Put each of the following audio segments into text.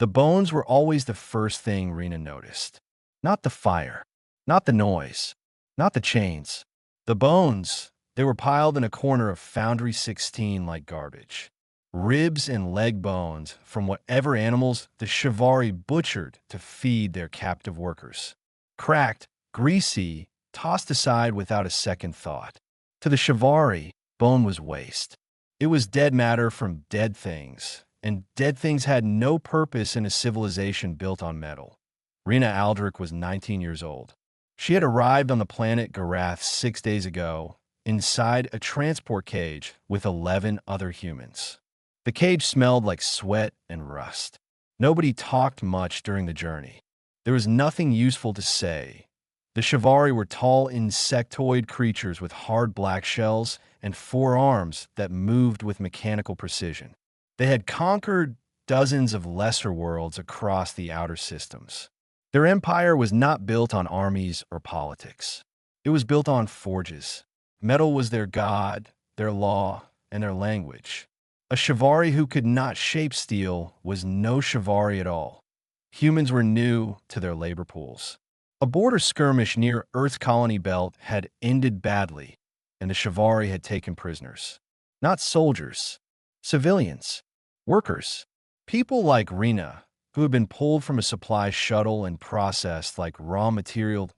The bones were always the first thing Rena noticed. Not the fire, not the noise, not the chains. The bones, they were piled in a corner of Foundry 16 like garbage. Ribs and leg bones from whatever animals the Shivari butchered to feed their captive workers. Cracked, greasy, tossed aside without a second thought. To the Shivari, bone was waste. It was dead matter from dead things, and dead things had no purpose in a civilization built on metal. Rena Aldrich was 19 years old. She had arrived on the planet Garath 6 days ago, inside a transport cage with 11 other humans. The cage smelled like sweat and rust. Nobody talked much during the journey. There was nothing useful to say. The Shivari were tall insectoid creatures with hard black shells and 4 arms that moved with mechanical precision. They had conquered dozens of lesser worlds across the outer systems. Their empire was not built on armies or politics. It was built on forges. Metal was their god, their law, and their language. A Shivari who could not shape steel was no Shivari at all. Humans were new to their labor pools. A border skirmish near Earth's colony belt had ended badly, and the Shivari had taken prisoners. Not soldiers, civilians, workers, people like Rena, who had been pulled from a supply shuttle and processed like raw material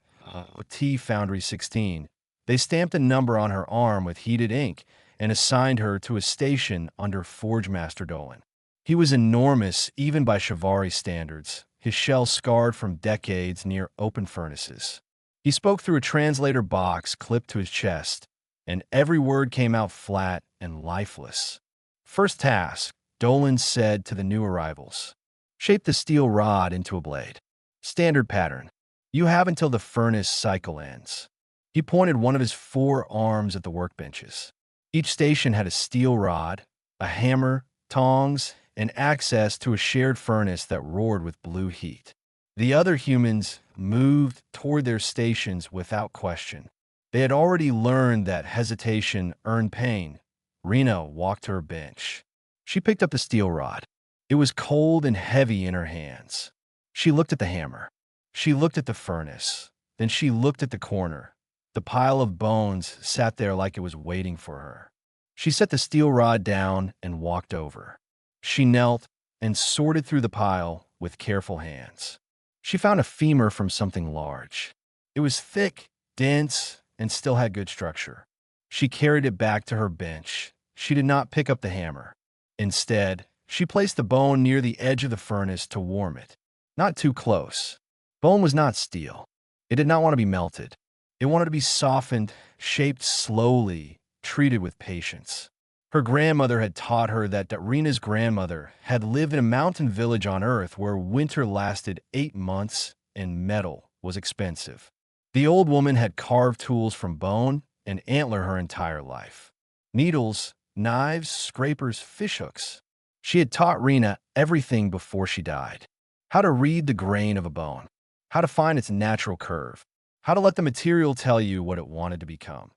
T Foundry 16. They stamped a number on her arm with heated ink and assigned her to a station under Forge Master Dolan. He was enormous even by Shivari standards, his shell scarred from decades near open furnaces. He spoke through a translator box clipped to his chest, and every word came out flat and lifeless. First task, Dolan said to the new arrivals. Shape the steel rod into a blade. Standard pattern. You have until the furnace cycle ends. He pointed one of his 4 arms at the workbenches. Each station had a steel rod, a hammer, tongs, and access to a shared furnace that roared with blue heat. The other humans moved toward their stations without question. They had already learned that hesitation earned pain. Rena walked to her bench. She picked up the steel rod. It was cold and heavy in her hands. She looked at the hammer. She looked at the furnace. Then she looked at the corner. The pile of bones sat there like it was waiting for her. She set the steel rod down and walked over. She knelt and sorted through the pile with careful hands. She found a femur from something large. It was thick, dense, and still had good structure. She carried it back to her bench. She did not pick up the hammer. Instead, she placed the bone near the edge of the furnace to warm it. Not too close. Bone was not steel. It did not want to be melted. It wanted to be softened, shaped slowly, treated with patience. Her grandmother had taught her that Rena's grandmother had lived in a mountain village on Earth where winter lasted 8 months and metal was expensive. The old woman had carved tools from bone and antler her entire life. Needles, knives, scrapers, fishhooks. She had taught Rena everything before she died. How to read the grain of a bone. How to find its natural curve. How to let the material tell you what it wanted to become.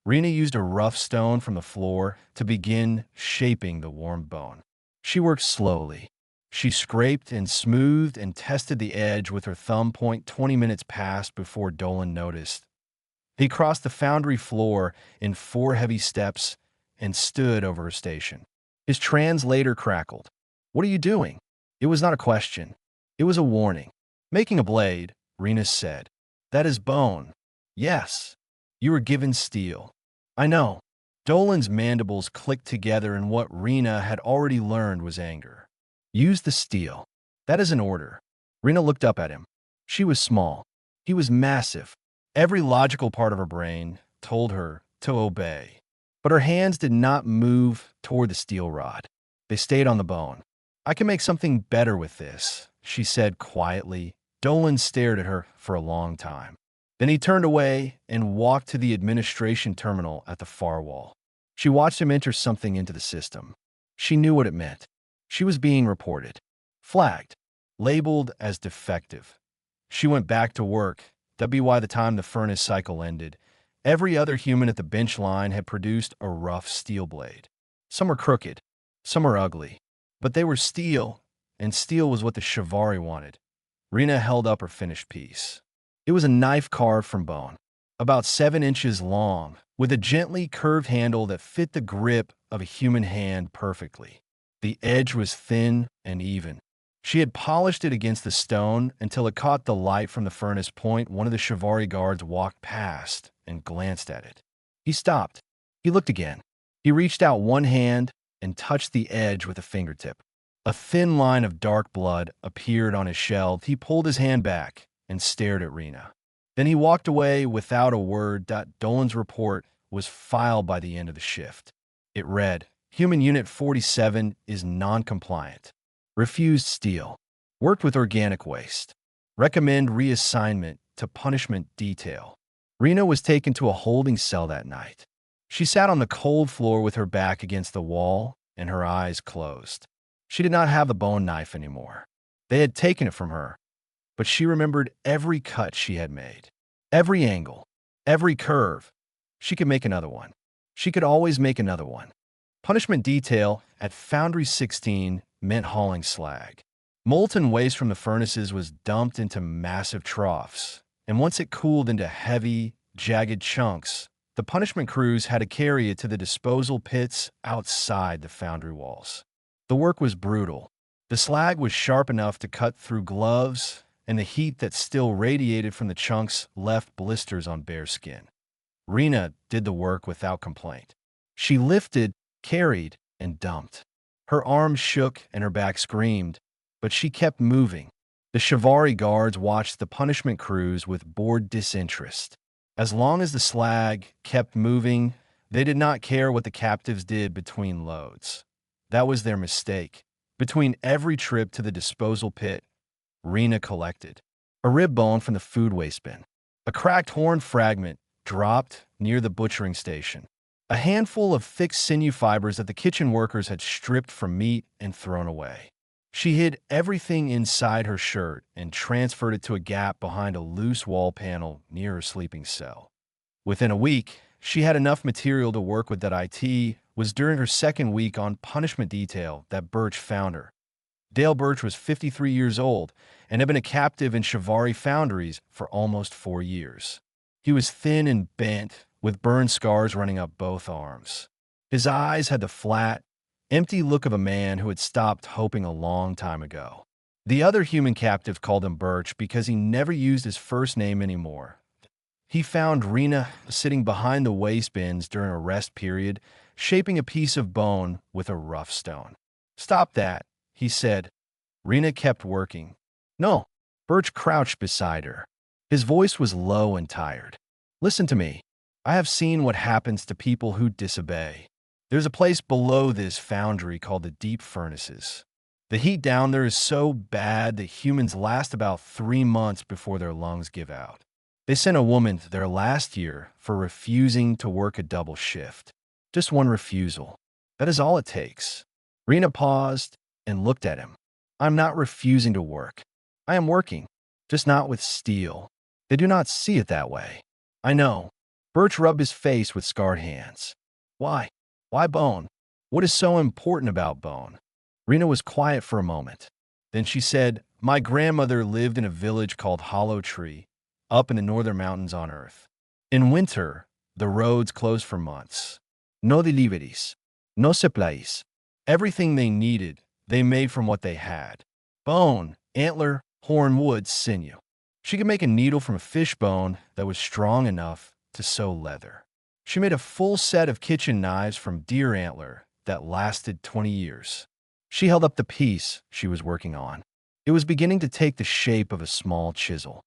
Rena used a rough stone from the floor to begin shaping the warmed bone. She worked slowly. She scraped and smoothed and tested the edge with her thumb point. 20 minutes passed before Dolan noticed. He crossed the foundry floor in 4 heavy steps and stood over her station. His translator crackled. "What are you doing?" It was not a question. It was a warning. "Making a blade," Rena said. "That is bone." "Yes. You were given steel." "I know." Dolan's mandibles clicked together, and what Rena had already learned was anger. "Use the steel. That is an order." Rena looked up at him. She was small. He was massive. Every logical part of her brain told her to obey. But her hands did not move toward the steel rod. They stayed on the bone. "I can make something better with this," she said quietly. Dolan stared at her for a long time. Then he turned away and walked to the administration terminal at the far wall. She watched him enter something into the system. She knew what it meant. She was being reported, flagged, labeled as defective. She went back to work. By the time the furnace cycle ended, every other human at the bench line had produced a rough steel blade. Some were crooked, some were ugly, but they were steel, and steel was what the Shivari wanted. Rena held up her finished piece. It was a knife carved from bone, about 7 inches long, with a gently curved handle that fit the grip of a human hand perfectly. The edge was thin and even. She had polished it against the stone until it caught the light from the furnace point. One of the Shivari guards walked past and glanced at it. He stopped. He looked again. He reached out one hand and touched the edge with a fingertip. A thin line of dark blood appeared on his shell. He pulled his hand back and stared at Rena. Then he walked away without a word. Dolan's report was filed by the end of the shift. It read, Human Unit 47 is non-compliant. Refused steel. Worked with organic waste. Recommend reassignment to punishment detail. Rena was taken to a holding cell that night. She sat on the cold floor with her back against the wall and her eyes closed. She did not have the bone knife anymore. They had taken it from her, but she remembered every cut she had made, every angle, every curve. She could make another one. She could always make another one. Punishment detail at Foundry 16 meant hauling slag. Molten waste from the furnaces was dumped into massive troughs, and once it cooled into heavy, jagged chunks, the punishment crews had to carry it to the disposal pits outside the foundry walls. The work was brutal. The slag was sharp enough to cut through gloves, and the heat that still radiated from the chunks left blisters on bare skin. Rena did the work without complaint. She lifted, carried, and dumped. Her arms shook and her back screamed, but she kept moving. The Shivari guards watched the punishment crews with bored disinterest. As long as the slag kept moving, they did not care what the captives did between loads. That was their mistake. Between every trip to the disposal pit, Rena collected a rib bone from the food waste bin, a cracked horn fragment dropped near the butchering station, a handful of thick sinew fibers that the kitchen workers had stripped from meat and thrown away. She hid everything inside her shirt and transferred it to a gap behind a loose wall panel near her sleeping cell. Within a week, she had enough material to work with. That it was during her second week on punishment detail that Birch found her. Dale Birch was 53 years old and had been a captive in Shivari foundries for almost 4 years. He was thin and bent, with burn scars running up both arms. His eyes had the flat, empty look of a man who had stopped hoping a long time ago. The other human captive called him Birch because he never used his first name anymore. He found Rena sitting behind the waste bins during a rest period, shaping a piece of bone with a rough stone. "Stop that," he said. Rena kept working. "No." Birch crouched beside her. His voice was low and tired. "Listen to me. I have seen what happens to people who disobey. There's a place below this foundry called the Deep Furnaces. The heat down there is so bad that humans last about 3 months before their lungs give out. They sent a woman there last year for refusing to work a double shift. Just one refusal. That is all it takes." Rena paused and looked at him. "I'm not refusing to work. I am working, just not with steel. They do not see it that way." "I know." Birch rubbed his face with scarred hands. "Why? Why bone? What is so important about bone?" Rena was quiet for a moment. Then she said, "My grandmother lived in a village called Hollow Tree, up in the northern mountains on Earth. In winter, the roads closed for months. No deliveries, no supplies. Everything they needed, they made from what they had. Bone, antler, horn, wood, sinew. She could make a needle from a fish bone that was strong enough to sew leather. She made a full set of kitchen knives from deer antler that lasted 20 years. She held up the piece she was working on. It was beginning to take the shape of a small chisel.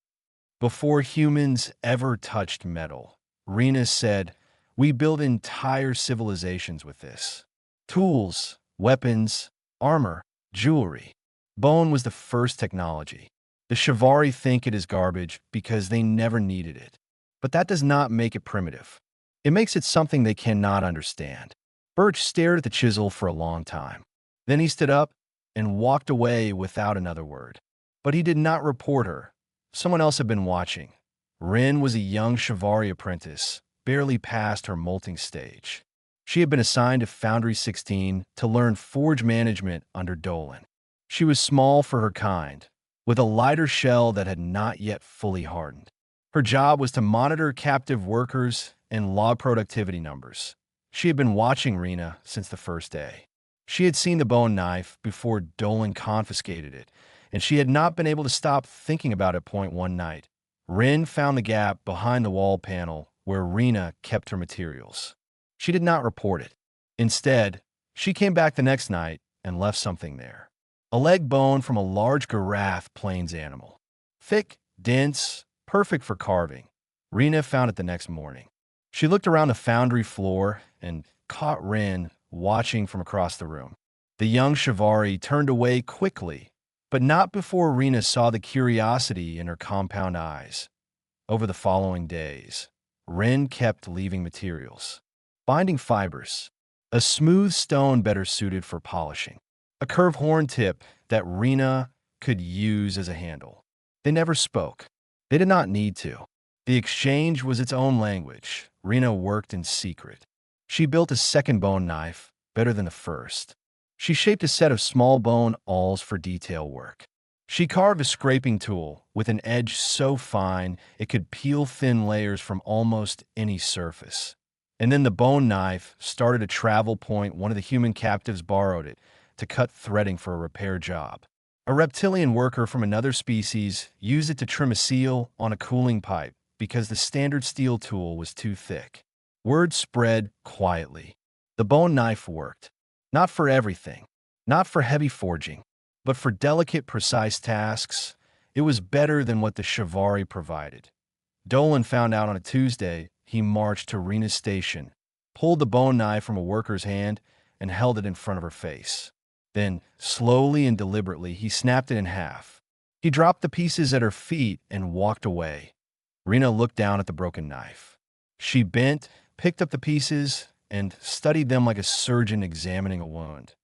Before humans ever touched metal, Rena said, we build entire civilizations with this. Tools, weapons, armor, jewelry. Bone was the first technology. The Shivari think it is garbage because they never needed it. But that does not make it primitive. It makes it something they cannot understand." Birch stared at the chisel for a long time. Then he stood up and walked away without another word. But he did not report her. Someone else had been watching. Rin was a young Shivari apprentice, barely past her molting stage. She had been assigned to Foundry 16 to learn forge management under Dolan. She was small for her kind, with a lighter shell that had not yet fully hardened. Her job was to monitor captive workers and log productivity numbers. She had been watching Rena since the first day. She had seen the bone knife before Dolan confiscated it, and she had not been able to stop thinking about it. One night, Rin found the gap behind the wall panel where Rena kept her materials. She did not report it. Instead, she came back the next night and left something there. A leg bone from a large giraffe plains animal. Thick, dense, perfect for carving. Rena found it the next morning. She looked around the foundry floor and caught Rin watching from across the room. The young Shivari turned away quickly, but not before Rena saw the curiosity in her compound eyes. Over the following days, Rin kept leaving materials. Binding fibers, a smooth stone better suited for polishing, a curved horn tip that Rena could use as a handle. They never spoke. They did not need to. The exchange was its own language. Rena worked in secret. She built a second bone knife, better than the first. She shaped a set of small bone awls for detail work. She carved a scraping tool with an edge so fine it could peel thin layers from almost any surface. And then the bone knife started a travel point. One of the human captives borrowed it to cut threading for a repair job. A reptilian worker from another species used it to trim a seal on a cooling pipe because the standard steel tool was too thick. Word spread quietly. The bone knife worked. Not for everything, not for heavy forging, but for delicate, precise tasks. It was better than what the Shivari provided. Dolan found out on a Tuesday. He marched to Rena's station, pulled the bone knife from a worker's hand, and held it in front of her face. Then, slowly and deliberately, he snapped it in half. He dropped the pieces at her feet and walked away. Rena looked down at the broken knife. She bent, picked up the pieces, and studied them like a surgeon examining a wound.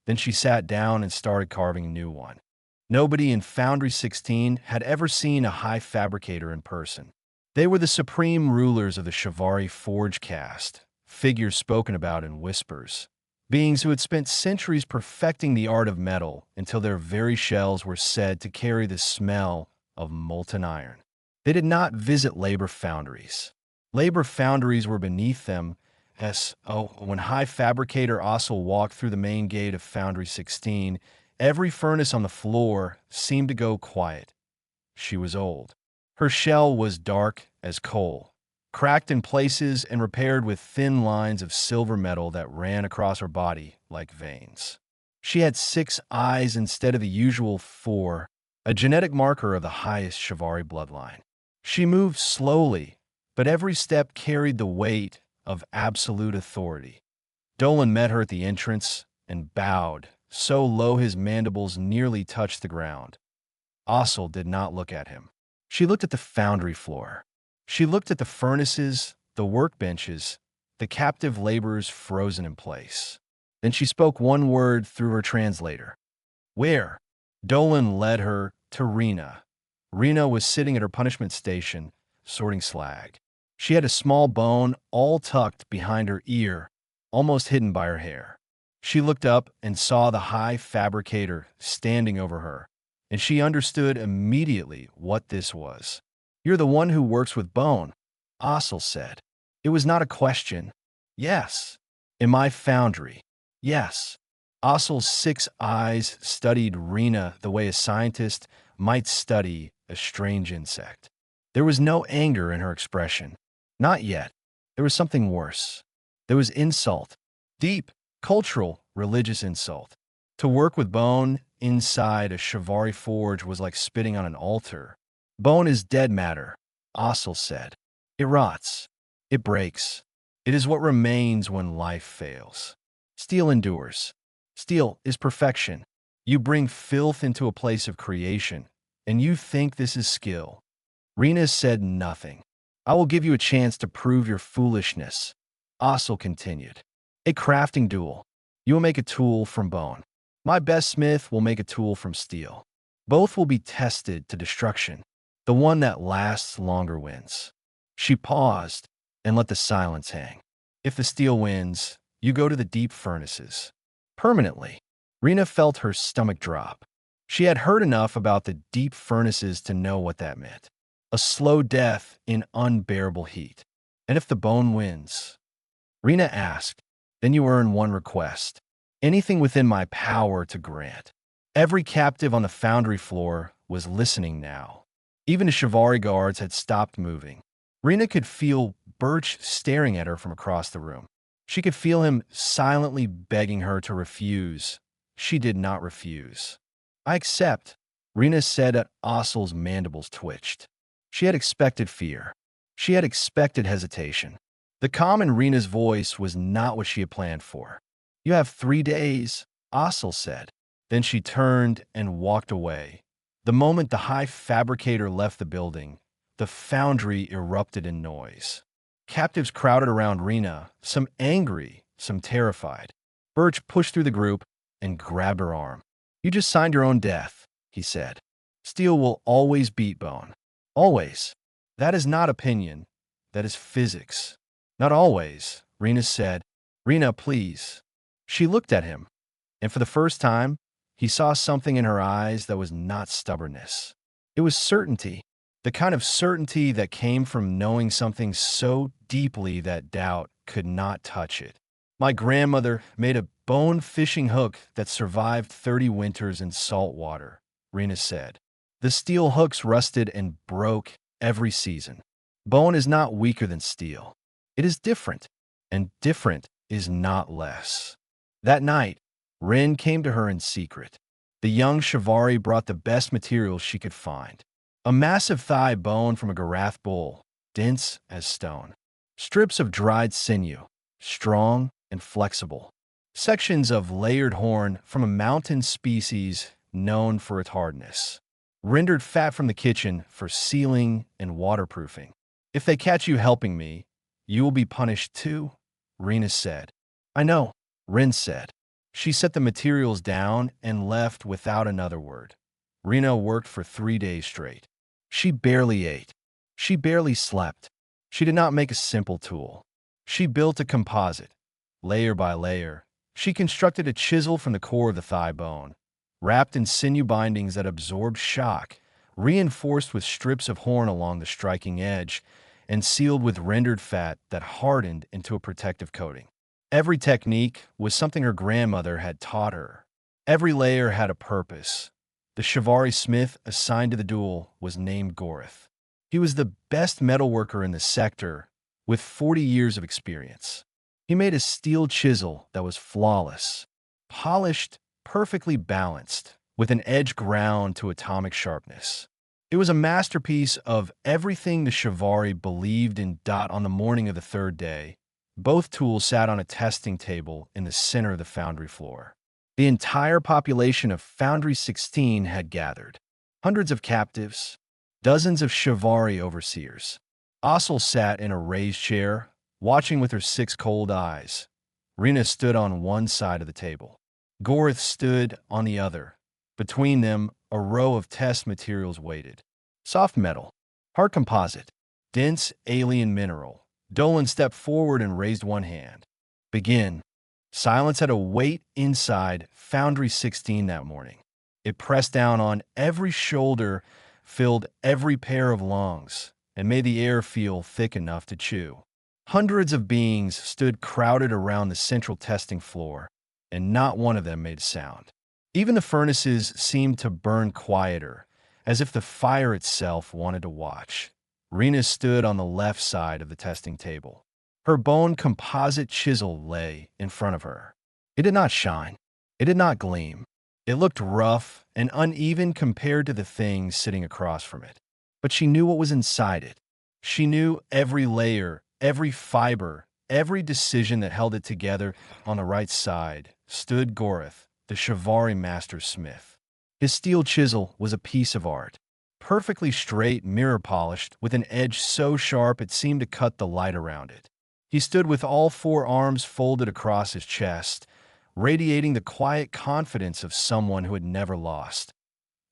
Then she sat down and started carving a new one. Nobody in Foundry 16 had ever seen a high fabricator in person. They were the supreme rulers of the Shivari forge caste, figures spoken about in whispers, beings who had spent centuries perfecting the art of metal until their very shells were said to carry the smell of molten iron. They did not visit labor foundries. Labor foundries were beneath them. When High Fabricator Ossel walked through the main gate of Foundry 16, every furnace on the floor seemed to go quiet. She was old. Her shell was dark as coal, cracked in places and repaired with thin lines of silver metal that ran across her body like veins. She had 6 eyes instead of the usual 4, a genetic marker of the highest Shivari bloodline. She moved slowly, but every step carried the weight of absolute authority. Dolan met her at the entrance and bowed, so low his mandibles nearly touched the ground. Ossel did not look at him. She looked at the foundry floor. She looked at the furnaces, the workbenches, the captive laborers frozen in place. Then she spoke one word through her translator. Where? Dolan led her to Rena. Rena was sitting at her punishment station, sorting slag. She had a small bone all tucked behind her ear, almost hidden by her hair. She looked up and saw the High Fabricator standing over her, and she understood immediately what this was. You're the one who works with bone, Ossel said. It was not a question. Yes. In my foundry. Yes. Ossel's 6 eyes studied Rena the way a scientist might study a strange insect. There was no anger in her expression. Not yet. There was something worse. There was insult. Deep, cultural, religious insult. To work with bone inside a Shivari forge was like spitting on an altar. Bone is dead matter, Ossel said. It rots. It breaks. It is what remains when life fails. Steel endures. Steel is perfection. You bring filth into a place of creation, and you think this is skill. Rena said nothing. I will give you a chance to prove your foolishness, Ossel continued. A crafting duel. You will make a tool from bone. My best smith will make a tool from steel. Both will be tested to destruction. The one that lasts longer wins. She paused and let the silence hang. If the steel wins, you go to the deep furnaces. Permanently. Rena felt her stomach drop. She had heard enough about the deep furnaces to know what that meant. A slow death in unbearable heat. And if the bone wins? Rena asked. Then you earn one request. Anything within my power to grant. Every captive on the foundry floor was listening now. Even the Chivalry guards had stopped moving. Rena could feel Birch staring at her from across the room. She could feel him silently begging her to refuse. She did not refuse. I accept, Rena said at Ossel's mandibles twitched. She had expected fear. She had expected hesitation. The calm in Rena's voice was not what she had planned for. You have 3 days, Ossel said. Then she turned and walked away. The moment the high fabricator left the building, the foundry erupted in noise. Captives crowded around Rena, some angry, some terrified. Birch pushed through the group and grabbed her arm. You just signed your own death, he said. Steel will always beat bone. Always. That is not opinion. That is physics. Not always, Rena said. Rena, please. She looked at him, and for the first time, he saw something in her eyes that was not stubbornness. It was certainty, the kind of certainty that came from knowing something so deeply that doubt could not touch it. My grandmother made a bone fishing hook that survived 30 winters in salt water, Rena said. The steel hooks rusted and broke every season. Bone is not weaker than steel. It is different, and different is not less. That night, Rin came to her in secret. The young Shivari brought the best materials she could find. A massive thigh bone from a Garath bull, dense as stone. Strips of dried sinew, strong and flexible. Sections of layered horn from a mountain species known for its hardness. Rendered fat from the kitchen for sealing and waterproofing. If they catch you helping me, you will be punished too, Rena said. I know, Rin said. She set the materials down and left without another word. Rena worked for 3 days straight. She barely ate. She barely slept. She did not make a simple tool. She built a composite. Layer by layer, she constructed a chisel from the core of the thigh bone, wrapped in sinew bindings that absorbed shock, reinforced with strips of horn along the striking edge, and sealed with rendered fat that hardened into a protective coating. Every technique was something her grandmother had taught her. Every layer had a purpose. The Shivari smith assigned to the duel was named Gorith. He was the best metalworker in the sector, with 40 years of experience. He made a steel chisel that was flawless, polished, perfectly balanced, with an edge ground to atomic sharpness. It was a masterpiece of everything the Shivari believed in. On the morning of the 3rd day, both tools sat on a testing table in the center of the foundry floor. The entire population of Foundry 16 had gathered. Hundreds of captives, dozens of Shivari overseers. Ossel sat in a raised chair, watching with her 6 cold eyes. Rena stood on one side of the table. Gorith stood on the other. Between them, a row of test materials waited. Soft metal, hard composite, dense alien mineral. Dolan stepped forward and raised one hand. Begin. Silence had a weight inside Foundry 16 that morning. It pressed down on every shoulder, filled every pair of lungs, and made the air feel thick enough to chew. Hundreds of beings stood crowded around the central testing floor, and not one of them made a sound. Even the furnaces seemed to burn quieter, as if the fire itself wanted to watch. Rena stood on the left side of the testing table. Her bone composite chisel lay in front of her. It did not shine. It did not gleam. It looked rough and uneven compared to the things sitting across from it. But she knew what was inside it. She knew every layer, every fiber, every decision that held it together. On the right side stood Gorith, the Shivari master smith. His steel chisel was a piece of art. Perfectly straight, mirror-polished, with an edge so sharp it seemed to cut the light around it. He stood with all 4 arms folded across his chest, radiating the quiet confidence of someone who had never lost.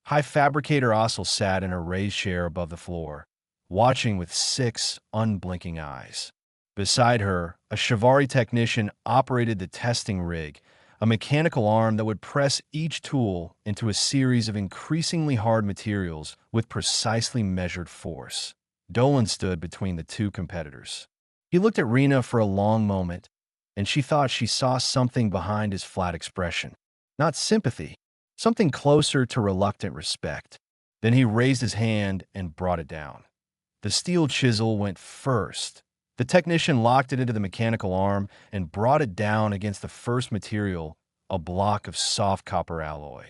High fabricator Ossel sat in a raised chair above the floor, watching with 6 unblinking eyes. Beside her, a Shivari technician operated the testing rig, a mechanical arm that would press each tool into a series of increasingly hard materials with precisely measured force. Dolan stood between the two competitors. He looked at Rena for a long moment, and she thought she saw something behind his flat expression. Not sympathy, something closer to reluctant respect. Then he raised his hand and brought it down. The steel chisel went first. The technician locked it into the mechanical arm and brought it down against the first material, a block of soft copper alloy.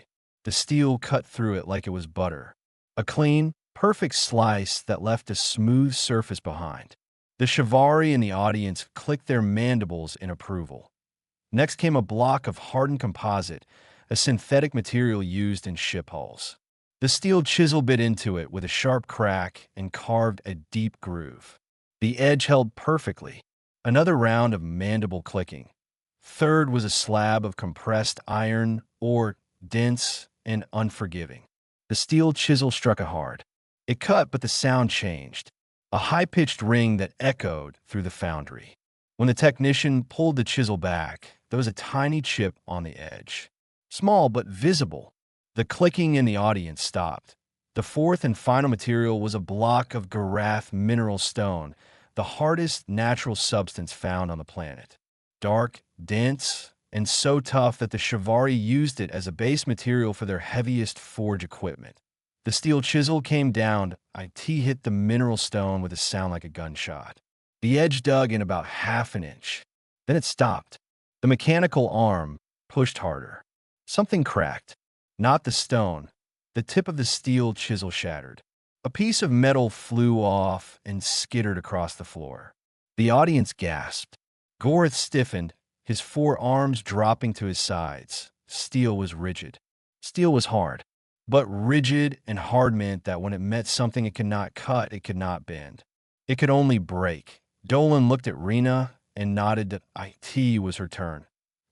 The steel cut through it like it was butter. A clean, perfect slice that left a smooth surface behind. The Shivari in the audience clicked their mandibles in approval. Next came a block of hardened composite, a synthetic material used in ship hulls. The steel chisel bit into it with a sharp crack and carved a deep groove. The edge held perfectly. Another round of mandible clicking. Third was a slab of compressed iron, ore, dense and unforgiving. The steel chisel struck it hard. It cut, but the sound changed. A high-pitched ring that echoed through the foundry. When the technician pulled the chisel back, there was a tiny chip on the edge. Small but visible. The clicking in the audience stopped. The fourth and final material was a block of Garath mineral stone, the hardest natural substance found on the planet. Dark, dense, and so tough that the Shivari used it as a base material for their heaviest forge equipment. The steel chisel came down. IT hit the mineral stone with a sound like a gunshot. The edge dug in about half an inch. Then it stopped. The mechanical arm pushed harder. Something cracked. Not the stone. The tip of the steel chisel shattered. A piece of metal flew off and skittered across the floor. The audience gasped. Gorith stiffened, his forearms dropping to his sides. Steel was rigid. Steel was hard. But rigid and hard meant that when it met something it could not cut, it could not bend. It could only break. Dolan looked at Rena and nodded that IT was her turn.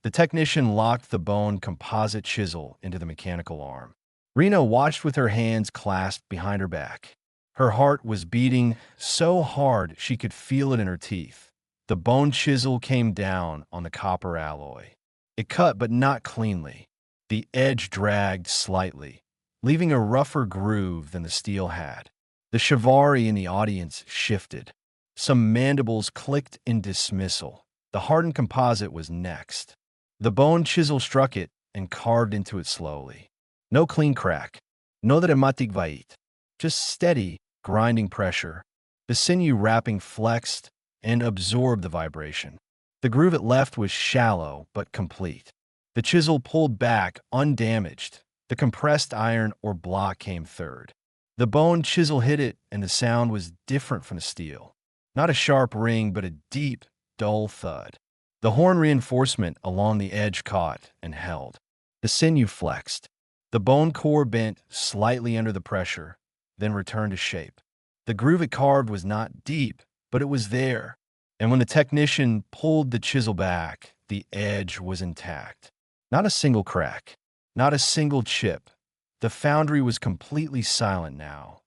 The technician locked the bone composite chisel into the mechanical arm. Rena watched with her hands clasped behind her back. Her heart was beating so hard she could feel it in her teeth. The bone chisel came down on the copper alloy. It cut, but not cleanly. The edge dragged slightly, leaving a rougher groove than the steel had. The Shivari in the audience shifted. Some mandibles clicked in dismissal. The hardened composite was next. The bone chisel struck it and carved into it slowly. No clean crack. No dramatic vait. Just steady, grinding pressure. The sinew wrapping flexed and absorbed the vibration. The groove it left was shallow but complete. The chisel pulled back, undamaged. The compressed iron or block came third. The bone chisel hit it, and the sound was different from the steel. Not a sharp ring, but a deep, dull thud. The horn reinforcement along the edge caught and held. The sinew flexed. The bone core bent slightly under the pressure, then returned to shape. The groove it carved was not deep, but it was there. And when the technician pulled the chisel back, the edge was intact. Not a single crack. Not a single chip. The foundry was completely silent now.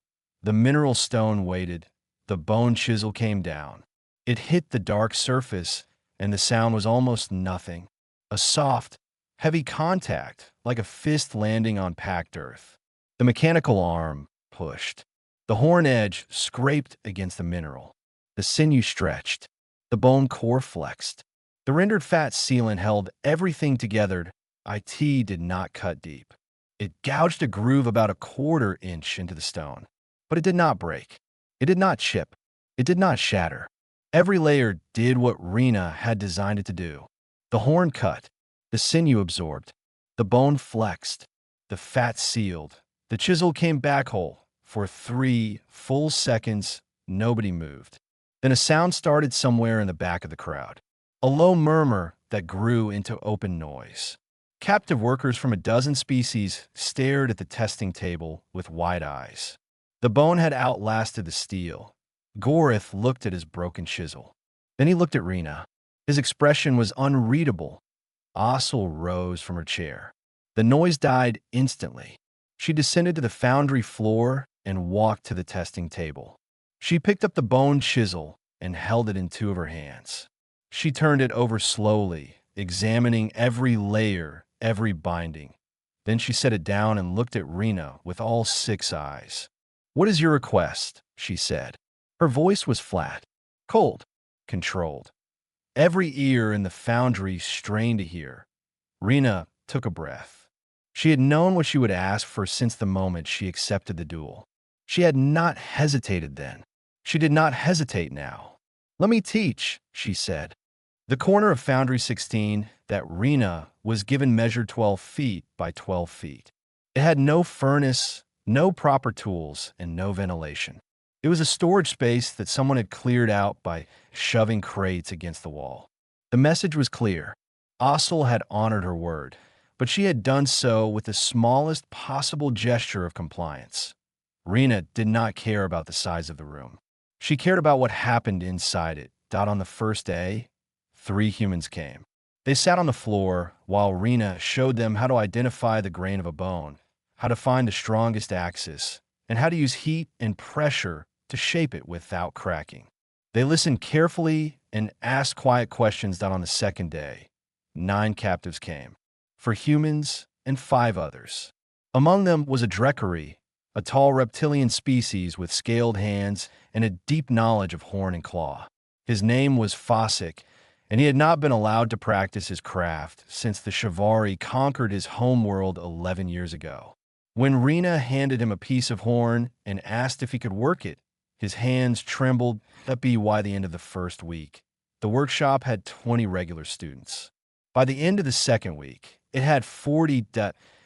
The mineral stone waited. The bone chisel came down. It hit the dark surface, and the sound was almost nothing. A soft, heavy contact, like a fist landing on packed earth. The mechanical arm pushed. The horn edge scraped against the mineral. The sinew stretched. The bone core flexed. The rendered fat sealant held everything together. IT did not cut deep. It gouged a groove about a quarter inch into the stone. But it did not break. It did not chip. It did not shatter. Every layer did what Rena had designed it to do. The horn cut. The sinew absorbed. The bone flexed. The fat sealed. The chisel came back whole. For 3 full seconds, nobody moved. Then a sound started somewhere in the back of the crowd. A low murmur that grew into open noise. Captive workers from a dozen species stared at the testing table with wide eyes. The bone had outlasted the steel. Gorith looked at his broken chisel. Then he looked at Rena. His expression was unreadable. Ossel rose from her chair. The noise died instantly. She descended to the foundry floor and walked to the testing table. She picked up the bone chisel and held it in 2 of her hands. She turned it over slowly examining every layer, every binding. Then she set it down and looked at Rena with all 6 eyes. "What is your request?" she said. Her voice was flat, cold, controlled. Every ear in the foundry strained to hear. Rena took a breath. She had known what she would ask for since the moment she accepted the duel. She had not hesitated then. She did not hesitate now. "Let me teach," she said. The corner of Foundry 16 that Rena was given measured 12 feet by 12 feet. It had no furnace, no proper tools, and no ventilation. It was a storage space that someone had cleared out by shoving crates against the wall. The message was clear. Ossel had honored her word, but she had done so with the smallest possible gesture of compliance. Rena did not care about the size of the room. She cared about what happened inside it. On the first day, 3 humans came. They sat on the floor while Rena showed them how to identify the grain of a bone, how to find the strongest axis, and how to use heat and pressure to shape it without cracking. They listened carefully and asked quiet questions. On the second day, 9 captives came, 4 humans and 5 others. Among them was a Drekari, a tall reptilian species with scaled hands and a deep knowledge of horn and claw. His name was Fossick, and he had not been allowed to practice his craft since the Shivari conquered his homeworld 11 years ago. When Rena handed him a piece of horn and asked if he could work it, his hands trembled. That be why the end of the first week, the workshop had 20 regular students. By the end of the second week, it had 40.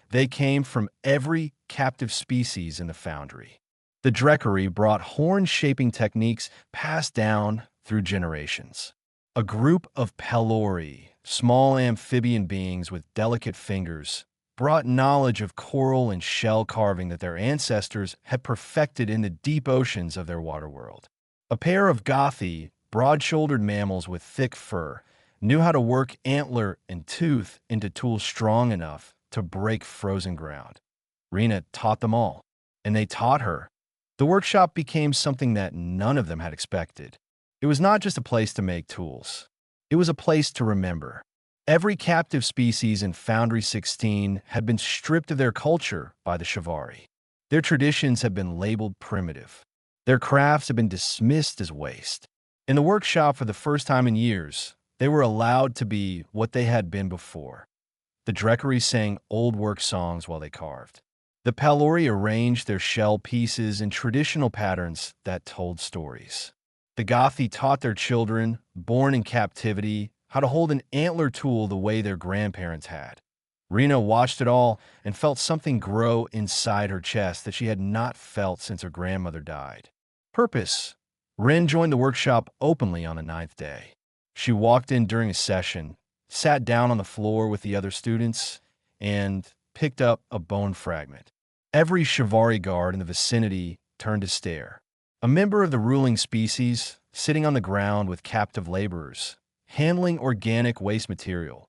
They came from every captive species in the foundry. The Drekari brought horn-shaping techniques passed down through generations. A group of Pelori, small amphibian beings with delicate fingers, brought knowledge of coral and shell carving that their ancestors had perfected in the deep oceans of their water world. A pair of Gothi, broad-shouldered mammals with thick fur, knew how to work antler and tooth into tools strong enough to break frozen ground. Rena taught them all, and they taught her. The workshop became something that none of them had expected. It was not just a place to make tools. It was a place to remember. Every captive species in Foundry 16 had been stripped of their culture by the Shivari. Their traditions had been labeled primitive. Their crafts had been dismissed as waste. In the workshop, for the first time in years, they were allowed to be what they had been before. The Drekari sang old work songs while they carved. The Pelori arranged their shell pieces in traditional patterns that told stories. The Gothi taught their children, born in captivity, how to hold an antler tool the way their grandparents had. Rena watched it all and felt something grow inside her chest that she had not felt since her grandmother died. Purpose. Ren joined the workshop openly on the 9th day. She walked in during a session, sat down on the floor with the other students, and picked up a bone fragment. Every Shivari guard in the vicinity turned to stare. A member of the ruling species, sitting on the ground with captive laborers, handling organic waste material.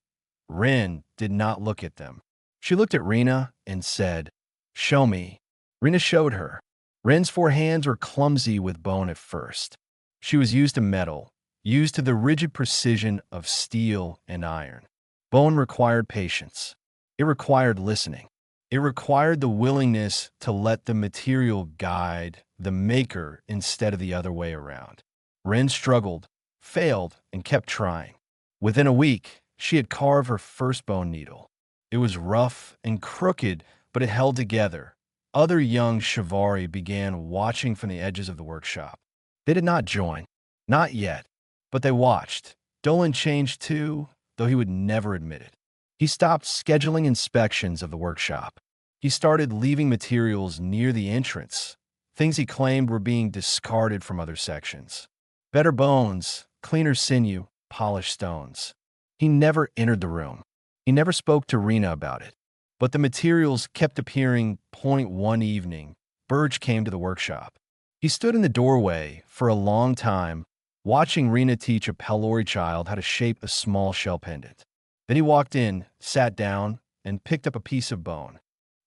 Ren did not look at them. She looked at Rena and said, "Show me." Rena showed her. Ren's 4 hands were clumsy with bone at first. She was used to metal, used to the rigid precision of steel and iron. Bone required patience. It required listening. It required the willingness to let the material guide the maker instead of the other way around. Ren struggled, failed, and kept trying. Within a week, she had carved her first bone needle. It was rough and crooked, but it held together. Other young Shivari began watching from the edges of the workshop. They did not join. Not yet. But they watched. Dolan changed too, though he would never admit it. He stopped scheduling inspections of the workshop. He started leaving materials near the entrance, things he claimed were being discarded from other sections. Better bones, cleaner sinew, polished stones. He never entered the room. He never spoke to Rena about it. But the materials kept appearing. One evening, Burge came to the workshop. He stood in the doorway for a long time, watching Rena teach a Pelori child how to shape a small shell pendant. Then he walked in, sat down, and picked up a piece of bone.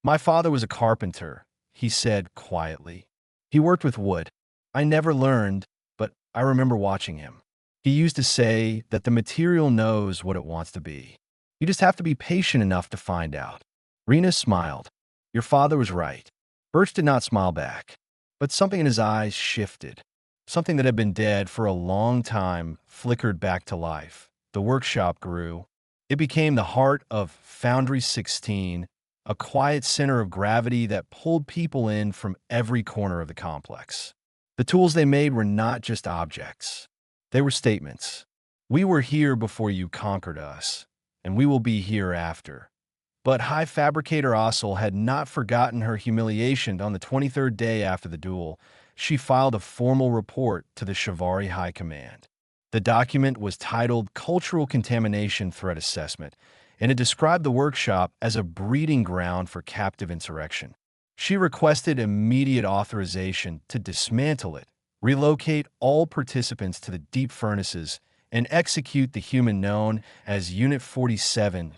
"My father was a carpenter," he said quietly. "He worked with wood. I never learned, but I remember watching him. He used to say that the material knows what it wants to be. You just have to be patient enough to find out. Rena smiled. Your father was right. Birch did not smile back, but something in his eyes shifted. Something that had been dead for a long time flickered back to life. The workshop grew. It became the heart of Foundry 16, a quiet center of gravity that pulled people in from every corner of the complex. The tools they made were not just objects. They were statements. We were here before you conquered us, and we will be here after. But High Fabricator Ossel had not forgotten her humiliation. On the 23rd day after the duel, she filed a formal report to the Shivari High Command. The document was titled Cultural Contamination Threat Assessment, and it described the workshop as a breeding ground for captive insurrection. She requested immediate authorization to dismantle it, relocate all participants to the deep furnaces, and execute the human known as Unit 47.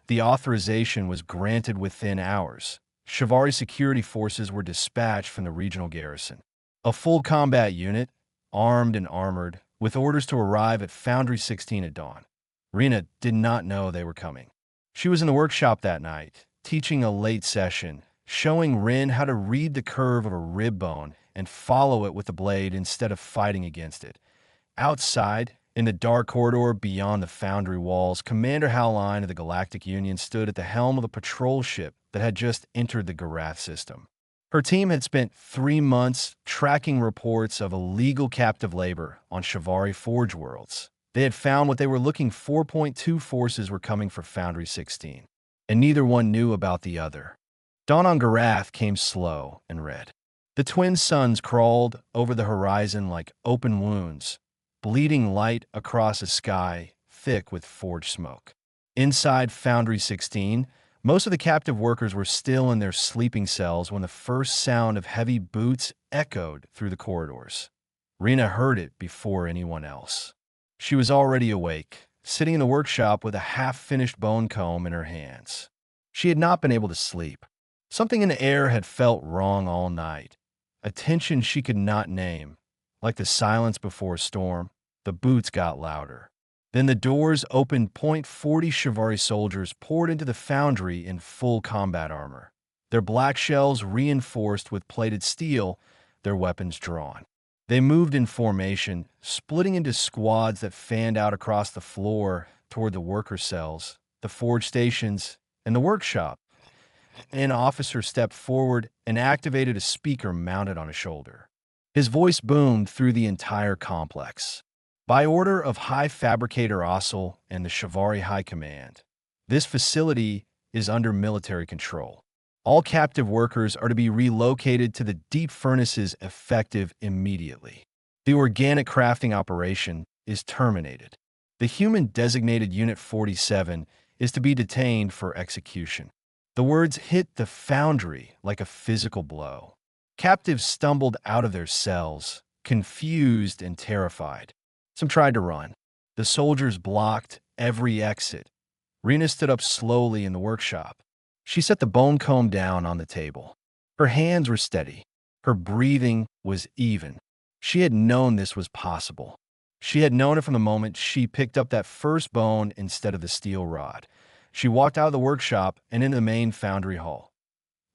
The authorization was granted within hours. Shivari security forces were dispatched from the regional garrison. A full combat unit, armed and armored, with orders to arrive at Foundry 16 at dawn. Rena did not know they were coming. She was in the workshop that night, teaching a late session, showing Rin how to read the curve of a rib bone and follow it with the blade instead of fighting against it. Outside, in the dark corridor beyond the foundry walls, Commander Howline of the Galactic Union stood at the helm of the patrol ship that had just entered the Garath system. Her team had spent 3 months tracking reports of illegal captive labor on Shivari Forge worlds. They had found what they were looking for. 4.2 forces were coming for Foundry 16, and neither one knew about the other. Dawn on Garath came slow and red. The twin suns crawled over the horizon like open wounds, bleeding light across a sky thick with forge smoke. Inside Foundry 16, most of the captive workers were still in their sleeping cells when the first sound of heavy boots echoed through the corridors. Rena heard it before anyone else. She was already awake, sitting in the workshop with a half-finished bone comb in her hands. She had not been able to sleep. Something in the air had felt wrong all night, a tension she could not name. Like the silence before a storm, the boots got louder. Then the doors opened. 40 Shivari soldiers poured into the foundry in full combat armor, their black shells reinforced with plated steel, their weapons drawn. They moved in formation, splitting into squads that fanned out across the floor toward the worker cells, the forge stations, and the workshop. An officer stepped forward and activated a speaker mounted on a shoulder. His voice boomed through the entire complex. By order of High Fabricator Ossel and the Shivari High Command, this facility is under military control. All captive workers are to be relocated to the deep furnaces effective immediately. The organic crafting operation is terminated. The human-designated Unit 47 is to be detained for execution. The words hit the foundry like a physical blow. Captives stumbled out of their cells, confused and terrified. Some tried to run. The soldiers blocked every exit. Rena stood up slowly in the workshop. She set the bone comb down on the table. Her hands were steady. Her breathing was even. She had known this was possible. She had known it from the moment she picked up that first bone instead of the steel rod. She walked out of the workshop and into the main foundry hall.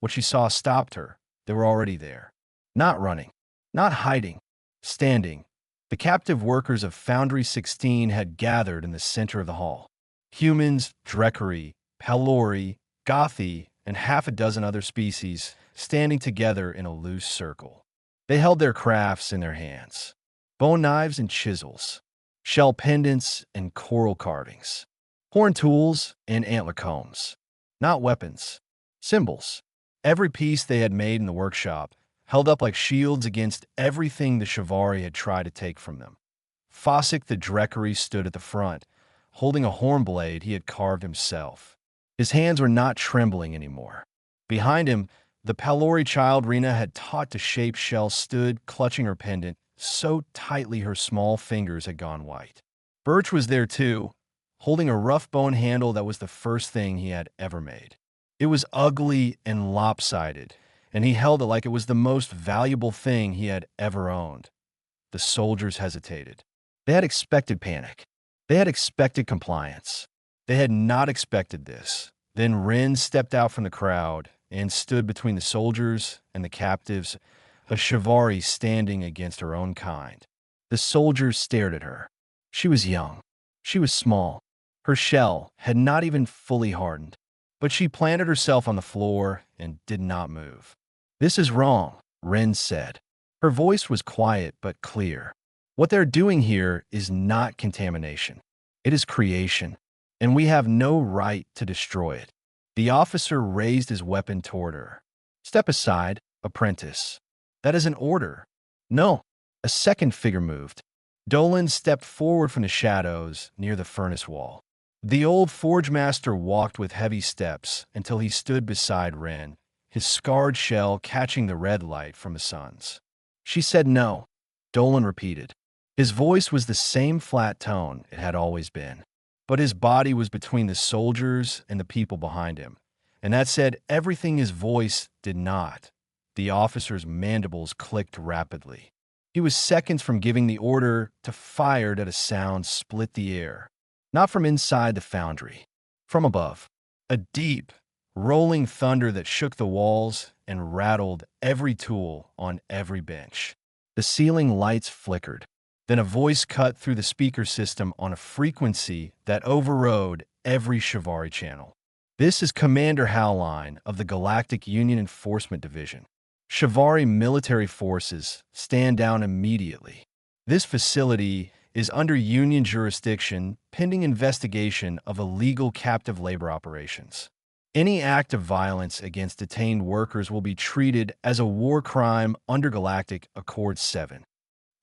What she saw stopped her. They were already there. Not running. Not hiding. Standing. The captive workers of Foundry 16 had gathered in the center of the hall. Humans, Drekari, Pelori, Gothi, and half a dozen other species standing together in a loose circle. They held their crafts in their hands. Bone knives and chisels, shell pendants and coral carvings, horn tools and antler combs. Not weapons, symbols. Every piece they had made in the workshop held up like shields against everything the Shivari had tried to take from them. Fossick the Drekari stood at the front, holding a horn blade he had carved himself. His hands were not trembling anymore. Behind him, the Pelori child Rena had taught to shape shell stood, clutching her pendant so tightly her small fingers had gone white. Birch was there too, holding a rough bone handle that was the first thing he had ever made. It was ugly and lopsided, and he held it like it was the most valuable thing he had ever owned. The soldiers hesitated. They had expected panic. They had expected compliance. They had not expected this. Then Rin stepped out from the crowd and stood between the soldiers and the captives, a Shivari standing against her own kind. The soldiers stared at her. She was young. She was small. Her shell had not even fully hardened. But she planted herself on the floor and did not move. "This is wrong," Rin said. Her voice was quiet but clear. "What they're doing here is not contamination. It is creation, and we have no right to destroy it." The officer raised his weapon toward her. "Step aside, apprentice. That is an order." "No." A second figure moved. Dolan stepped forward from the shadows near the furnace wall. The old forge master walked with heavy steps until he stood beside Rin, his scarred shell catching the red light from the sun's. "She said no," Dolan repeated. His voice was the same flat tone it had always been, but his body was between the soldiers and the people behind him, and that said everything his voice did not. The officer's mandibles clicked rapidly. He was seconds from giving the order to fire at a sound split the air. Not from inside the foundry, from above. A deep, rolling thunder that shook the walls and rattled every tool on every bench. The ceiling lights flickered. Then a voice cut through the speaker system on a frequency that overrode every Shivari channel. "This is Commander Howline of the Galactic Union Enforcement Division. Shivari military forces stand down immediately. This facility is under Union jurisdiction pending investigation of illegal captive labor operations. Any act of violence against detained workers will be treated as a war crime under Galactic Accord 7.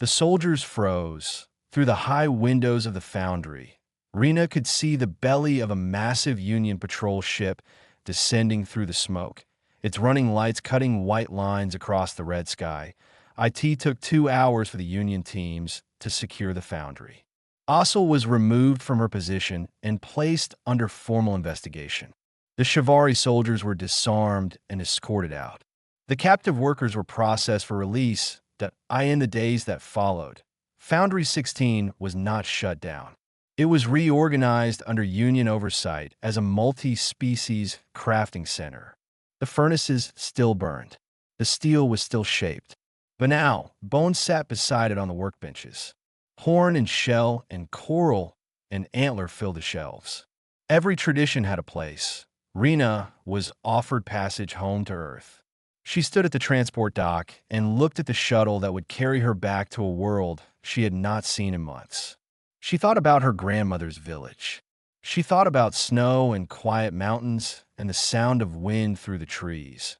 The soldiers froze. Through the high windows of the foundry, Rena could see the belly of a massive Union patrol ship descending through the smoke, its running lights cutting white lines across the red sky. IT took 2 hours for the Union teams to secure the foundry. Ossel was removed from her position and placed under formal investigation. The Shivari soldiers were disarmed and escorted out. The captive workers were processed for release in the days that followed. Foundry 16 was not shut down. It was reorganized under Union oversight as a multi-species crafting center. The furnaces still burned. The steel was still shaped. But now, bones sat beside it on the workbenches. Horn and shell and coral and antler filled the shelves. Every tradition had a place. Rena was offered passage home to Earth. She stood at the transport dock and looked at the shuttle that would carry her back to a world she had not seen in months. She thought about her grandmother's village. She thought about snow and quiet mountains and the sound of wind through the trees.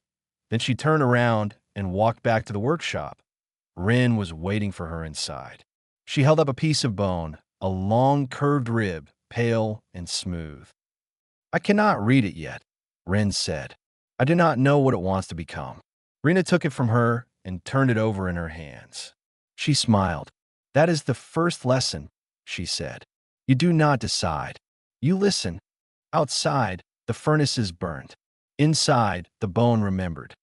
Then she turned around and walked back to the workshop. Rin was waiting for her inside. She held up a piece of bone, a long curved rib, pale and smooth. "I cannot read it yet," Rin said. "I do not know what it wants to become." Rena took it from her and turned it over in her hands. She smiled. "That is the first lesson," she said. "You do not decide. You listen." Outside, the furnaces burned. Inside, the bone remembered.